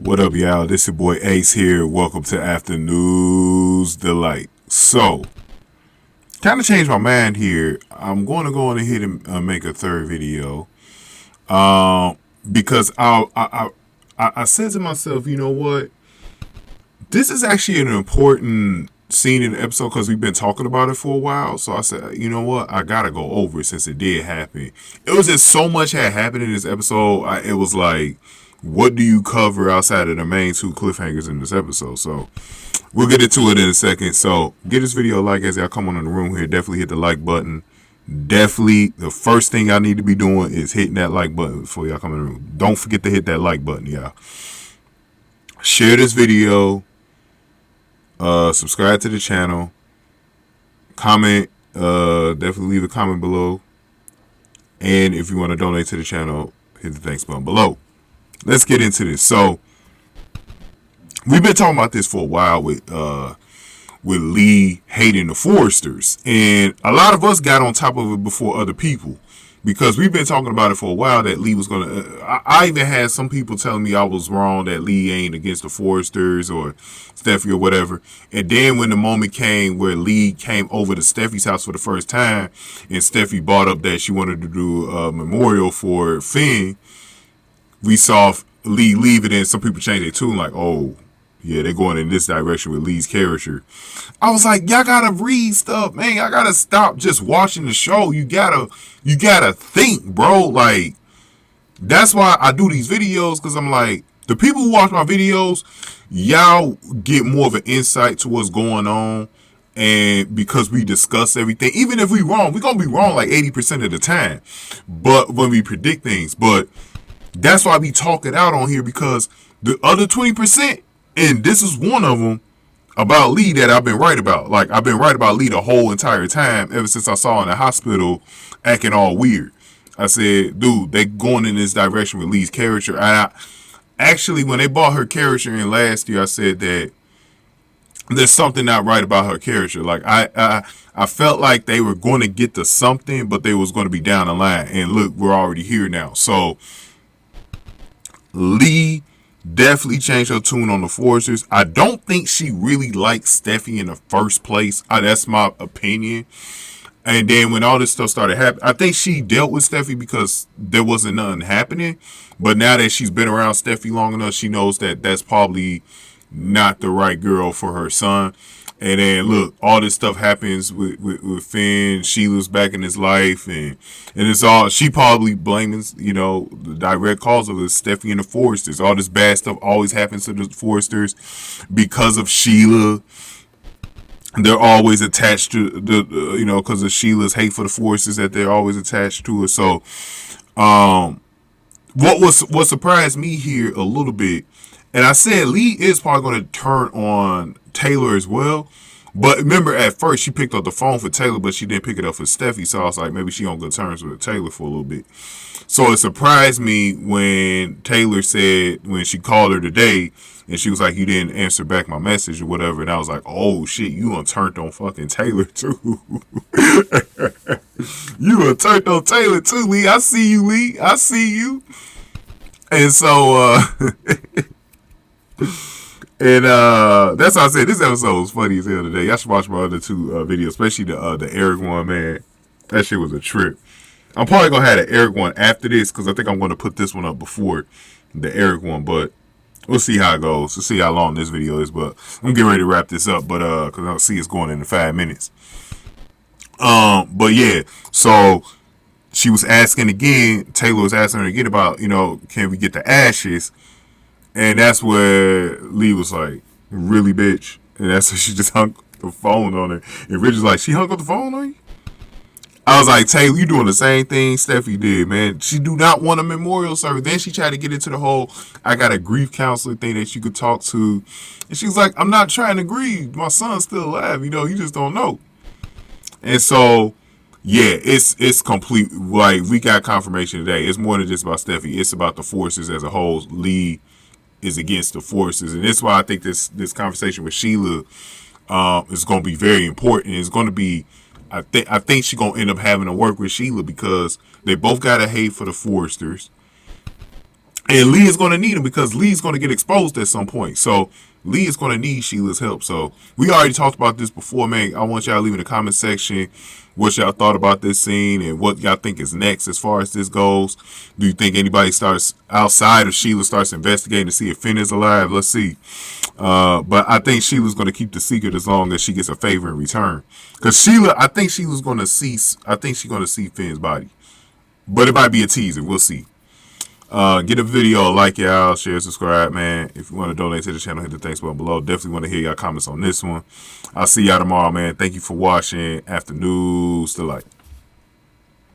What up, y'all? This your boy Ace here. Welcome to Afternoon's Delight. So, kind of changed my mind here. I'm going to go on ahead and make a third video. Because I said to myself, you know what? This is actually an important scene in the episode because we've been talking about it for a while. So I said, you know what? I got to go over it since it did happen. It was just so much had happened in this episode. It was like, what do you cover outside of the main two cliffhangers in this episode? So we'll get into it in a second. So give this video a like as y'all come on in the room here. Definitely hit the like button. Definitely the first thing I need to be doing is hitting that like button before y'all come in the room. Don't forget to hit that like button, y'all. Share this video. Subscribe to the channel. Comment. Definitely leave a comment below. And if you want to donate to the channel, hit the thanks button below. Let's get into this. So, we've been talking about this for a while with Lee hating the Forresters. And a lot of us got on top of it before other people. Because we've been talking about it for a while that Lee was going to... I even had some people telling me I was wrong, that Lee ain't against the Forresters or Steffy or whatever. And then when the moment came where Lee came over to Steffi's house for the first time, and Steffy brought up that she wanted to do a memorial for Finn, we saw Lee leave it, and some people changed their tune, like, oh, yeah, they're going in this direction with Lee's character. I was like, y'all gotta read stuff, man. Y'all gotta stop just watching the show. You gotta think, bro. Like, that's why I do these videos, because I'm like, the people who watch my videos, y'all get more of an insight to what's going on. And because we discuss everything, even if we wrong, we're gonna be wrong like 80% of the time. But when we predict things, but that's why we talk it out on here, because the other 20%, and this is one of them, about Lee that I've been right about. Like, I've been right about Lee the whole entire time, ever since I saw her in the hospital acting all weird. I said, dude, they going in this direction with Lee's character. And actually, when they bought her character in last year, I said that there's something not right about her character. Like, I felt like they were going to get to something, but they was going to be down the line. And look, we're already here now. So, Lee definitely changed her tune on the Forresters. I don't think she really liked Steffy in the first place. That's my opinion. And then when all this stuff started happening, I think she dealt with Steffy because there wasn't nothing happening. But now that she's been around Steffy long enough, she knows that that's probably not the right girl for her son. And then look, all this stuff happens with Finn. Sheila's back in his life, and it's all, she probably blaming, you know, the direct cause of it, Steffy and the Forresters. All this bad stuff always happens to the Forresters because of Sheila. They're always attached to the, you know, because of Sheila's hate for the Forresters, that they're always attached to it. So, what surprised me here a little bit, and I said Lee is probably going to turn on Taylor as well. But remember, at first she picked up the phone for Taylor, but she didn't pick it up for Steffy. So I was like, maybe she on good terms with Taylor for a little bit. So it surprised me when Taylor said, when she called her today, and she was like, you didn't answer back my message or whatever. And I was like, oh shit, you done turned on fucking Taylor too. You done turned on Taylor too, Lee. I see you, Lee. I see you. And so, and that's why I said this episode was funny as hell today. Y'all should watch my other two videos, especially the Eric one, man. That shit was a trip. I'm probably gonna have the Eric one after this, because I think I'm gonna put this one up before the Eric one, but we'll see how it goes. We'll see how long this video is, but I'm getting ready to wrap this up, but because I see it's going into 5 minutes. But yeah, so she was asking again, Taylor was asking her again about, you know, can we get the ashes? And that's where Lee was like, really, bitch? And that's when she just hung the phone on her. And Rich was like, she hung up the phone on you? I was like, Taylor, you doing the same thing Steffy did, man. She do not want a memorial service. Then she tried to get into the whole, I got a grief counselor thing that you could talk to. And she was like, I'm not trying to grieve. My son's still alive. You know, you just don't know. And so, yeah, it's complete. Like, we got confirmation today. It's more than just about Steffy. It's about the forces as a whole. Lee is against the forces, and that's why I think this conversation with Sheila is going to be very important. It's going to be, I think she's going to end up having to work with Sheila, because they both got a hate for the Forresters, And Lee is going to need him because Lee's going to get exposed at some point. So Lee is going to need Sheila's help. So we already talked about this before, man. I want y'all to leave in the comment section what y'all thought about this scene and what y'all think is next as far as this goes. Do you think anybody starts outside of Sheila starts investigating to see if Finn is alive? Let's see. But I think Sheila's going to keep the secret as long as she gets a favor in return. Because Sheila, I think she's going to see Finn's body. But it might be a teaser. We'll see. Get a video, like y'all, share, subscribe, man. If you want to donate to the channel, hit the thanks button below. Definitely want to hear y'all comments on this one. I'll see y'all tomorrow, man. Thank you for watching. Afternoon, still like.